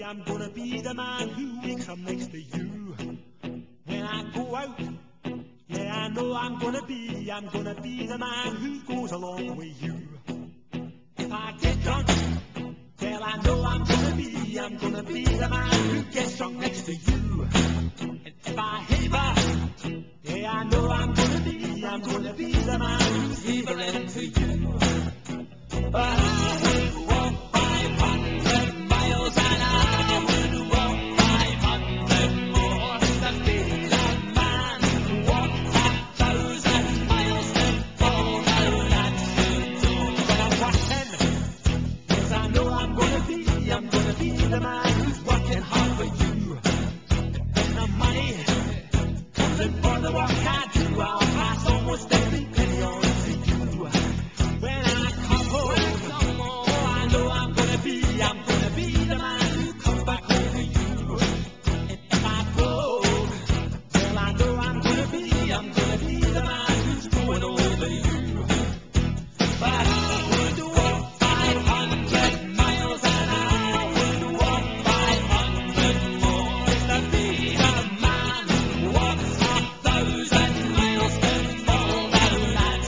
I'm gonna be the man who will come next to you when I go out. Yeah, I know I'm gonna be the man who goes along with you. If I get drunk, well, I know I'm gonna be the man who gets drunk next to you. And if I heaver, yeah, I know I'm gonna be the man who's heavering to you. But I would walk 500 miles and I would walk 500 more to be that man who walked 1,000 miles to fall down at your door. But I'm watching, 'cause I know I'm gonna be the man who's working hard for you. And when the money comes in for the work,